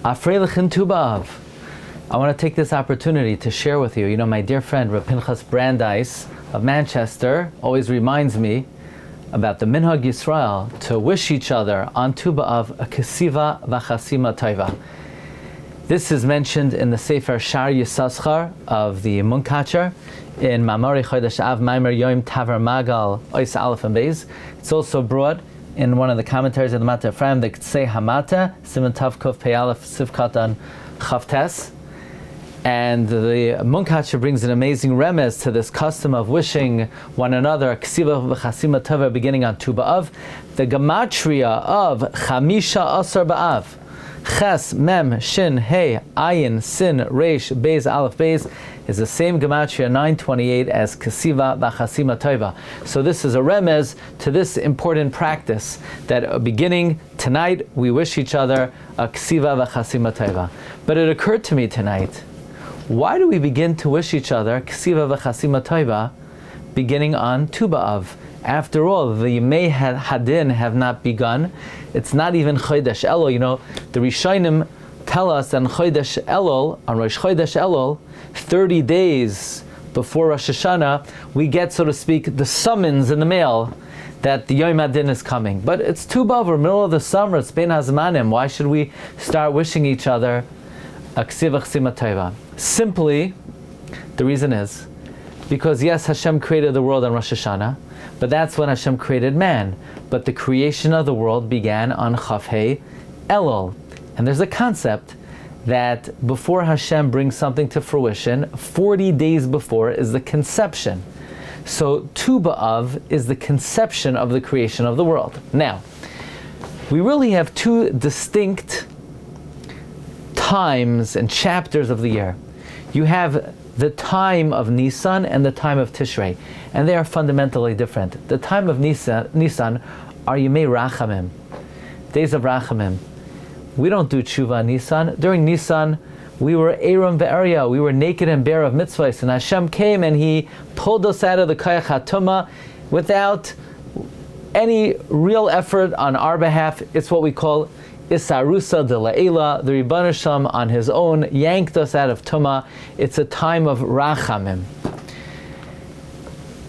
Afreilichen Tu B'Av. I want to take this opportunity to share with you. My dear friend Rabbi Pinchas Brandeis of Manchester always reminds me about the Minhag Yisrael to wish each other on Tu B'Av a kesiva v'chasima tova. This is mentioned in the Sefer Shar Yisaschar of the Munkacher in Mamari Chodesh Av Maimer Yom Taver Magal Ois Aleph and Beis. It's also brought in one of the commentaries of the Mata Ephraim, the Ktsei Hamata Siman Tav Kuf Pei Aleph Sivkatan Chavtes. And the Munkacher brings an amazing remez to this custom of wishing one another kesiva v'chasima tova beginning on Tu B'Av. The gematria of Chamisha Asar B'Av, Ches, Mem, Shin, Hey, Ayin, Sin, Reish, Beis, Aleph, Beis, is the same gematria 928 as kesiva v'chasima tova. So this is a remez to this important practice that beginning tonight we wish each other a kesiva v'chasima tova. But it occurred to me tonight, why do we begin to wish each other kesiva v'chasima tova beginning on Tu B'Av? After all, the Yemei Hadin have not begun. It's not even Chodesh Elul. The Rishonim tell us that on Chodesh Elul, on Rosh Chodesh Elul, 30 days before Rosh Hashanah, we get, so to speak, the summons in the mail that the Yom Hadin is coming. But it's Tu B'Av, we're middle of the summer, it's Bein HaZmanim. Why should we start wishing each other a kesiva v'chasima tova? Simply, the reason is, because yes, Hashem created the world on Rosh Hashanah, but that's when Hashem created man. But the creation of the world began on Chafhei Elul. And there's a concept that before Hashem brings something to fruition, 40 days before is the conception. So Tu B'Av is the conception of the creation of the world. Now, we really have two distinct times and chapters of the year. You have the time of Nisan and the time of Tishrei, and they are fundamentally different. The time of Nisan are Yemei Rachamim, days of Rachamim. We don't do tshuva Nisan. During Nisan, we were Aram ve'Arya, we were naked and bare of mitzvahs, and Hashem came and He pulled us out of the Kayach HaTumah without any real effort on our behalf. It's what we call Isarusa de La'ela. The Rebbeinu Shalom on His own yanked us out of Tumah. It's a time of Rachamim.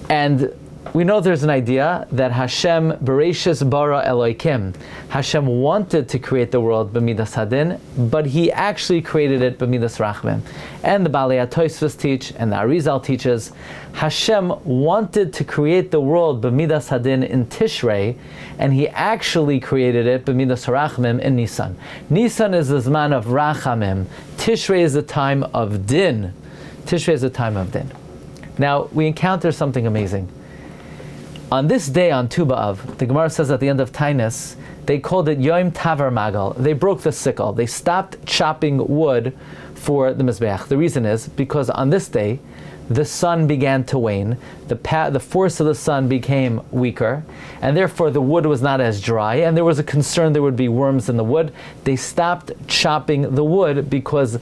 And we know there's an idea that Hashem Bereshis bara Elokim. Hashem wanted to create the world b'midas hadin, but He actually created it b'midas rachmim. And the Balei HaTosfos teach, and the Arizal teaches, Hashem wanted to create the world b'midas hadin in Tishrei, and He actually created it b'midas rachmim in Nisan. Nisan is the zman of rachamim. Tishrei is the time of din. Tishrei is the time of din. Now we encounter something amazing. On this day, on Tu B'Av, the Gemara says at the end of Tainus, they called it Yom Taver Magal. They broke the sickle. They stopped chopping wood for the Mizbeach. The reason is because on this day, the sun began to wane, the force of the sun became weaker, and therefore the wood was not as dry, and there was a concern there would be worms in the wood. They stopped chopping the wood because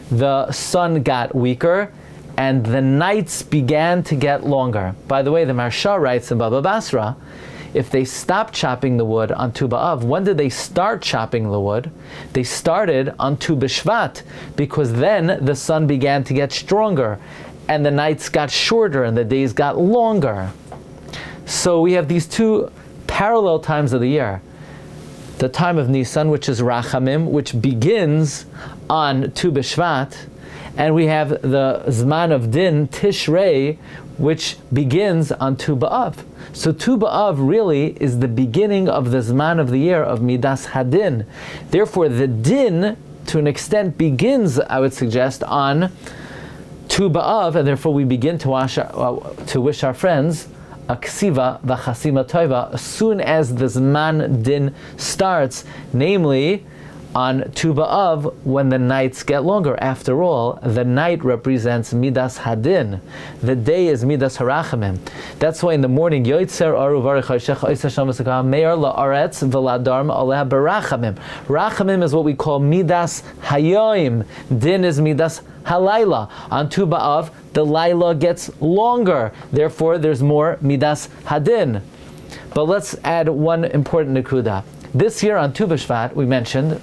the sun got weaker, and the nights began to get longer. By the way, the Marsha writes in Baba Basra, if they stopped chopping the wood on Tu B'Av, when did they start chopping the wood? They started on Tu B'Shvat, because then the sun began to get stronger, and the nights got shorter, and the days got longer. So we have these two parallel times of the year. The time of Nisan, which is Rachamim, which begins on Tu B'Shvat, and we have the Zman of Din, Tishrei, which begins on Tu B'Av. So Tu B'Av really is the beginning of the Zman of the year of Midas Hadin. Therefore, the Din, to an extent, begins, I would suggest, on Tu B'Av, and therefore we begin to wish our friends a kesiva v'chasima tova as soon as the Zman Din starts, namely on Tu B'Av, when the nights get longer. After all, the night represents Midas Hadin. The day is Midas Harachamim. That's why in the morning, Yoitzer Aru Varech Hashem Ois Hashem Meir La'aretz V'Ladarm Aleh Barachamim. Rachamim is what we call Midas Hayoim. Din is Midas Halayla. On Tu B'Av, the Laila gets longer. Therefore, there's more Midas Hadin. But let's add one important nekuda. This year on Tu B'Shvat, we mentioned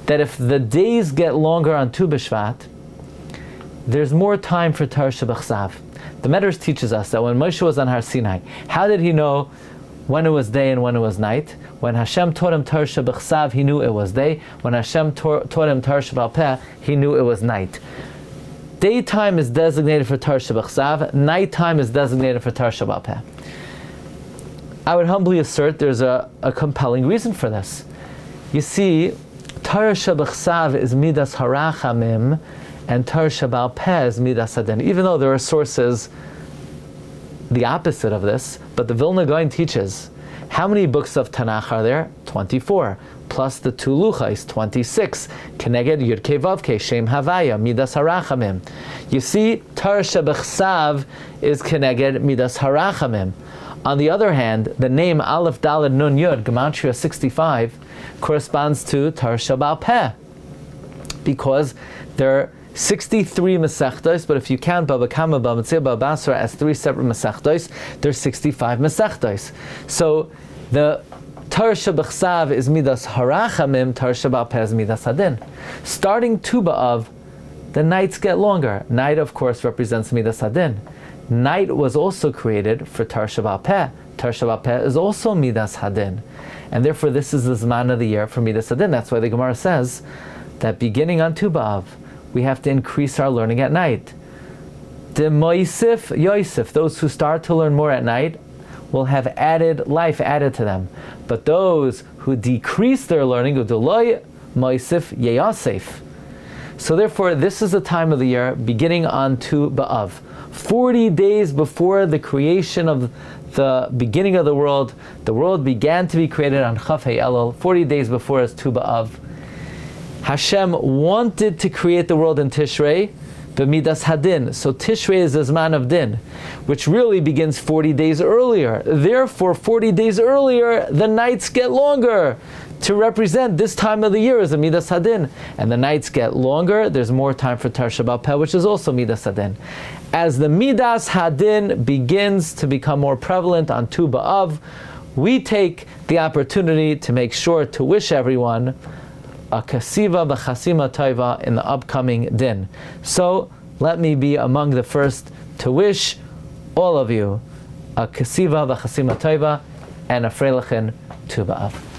that if the days get longer on Tu B'Shvat, there's more time for Tarsha B'Chsav. The Medrash teaches us that when Moshe was on Har Sinai, how did he know when it was day and when it was night? When Hashem taught him Tarsha B'Chsav, he knew it was day. When Hashem taught him Tarsha B'al Peh, he knew it was night. Daytime is designated for Tarsha B'Chsav, nighttime is designated for Tarsha B'al Peh. I would humbly assert there's a compelling reason for this. You see, Tarsha B'Chsav is Midas Harachamim, and Tarsha B'al Peh is Midas Hadin. Even though there are sources the opposite of this, but the Vilna Gaon teaches, how many books of Tanakh are there? 24. Plus the 2 Luchais, 26. Keneged Yud Kei Vav Kei, Shem Havaya, Midas Harachamim. You see, Tarsha B'Chsav is Keneged Midas Harachamim. On the other hand, the name Aleph Daled Nun Yud, Gematria 65, corresponds to Tarsha B'al Peh, because there are 63 Masechtos, but if you count Baba Kama, Baba Metzia, Baba Basra as 3 separate Masechtos, there's 65 Masechtos. So the Tarsha B'Chsav is Midas Harachamim, Tarsha B'al Peh is Midas Hadin. Starting Tu B'Av, the nights get longer. Night, of course, represents Midas Hadin. Night was also created for Tarsha B'al Peh. Tarsha B'al Peh is also Midas Hadin. And therefore this is the Zman of the year for Midas Hadin. That's why the Gemara says that beginning on Tu B'Av, we have to increase our learning at night. De Moisif Yosef, those who start to learn more at night will have added life added to them. But those who decrease their learning, Uduloy Moisif Yeyasef. So therefore, this is the time of the year beginning on Tu B'Av. 40 days before the creation of the beginning of the world began to be created on Chaf Hei Elul. 40 days before is Tu B'Av. Hashem wanted to create the world in Tishrei, B'midas Hadin. So Tishrei is the Zman of Din, which really begins 40 days earlier. Therefore, 40 days earlier, the nights get longer to represent this time of the year as a Midas Hadin. And the nights get longer, there's more time for Tarsha B'al Peh, which is also Midas Hadin. As the Midas Hadin begins to become more prevalent on Tu B'Av, we take the opportunity to make sure to wish everyone a kasiva b'chasima taiva in the upcoming din. So let me be among the first to wish all of you a kasiva b'chasima taiva and a freilichen Tu B'Av.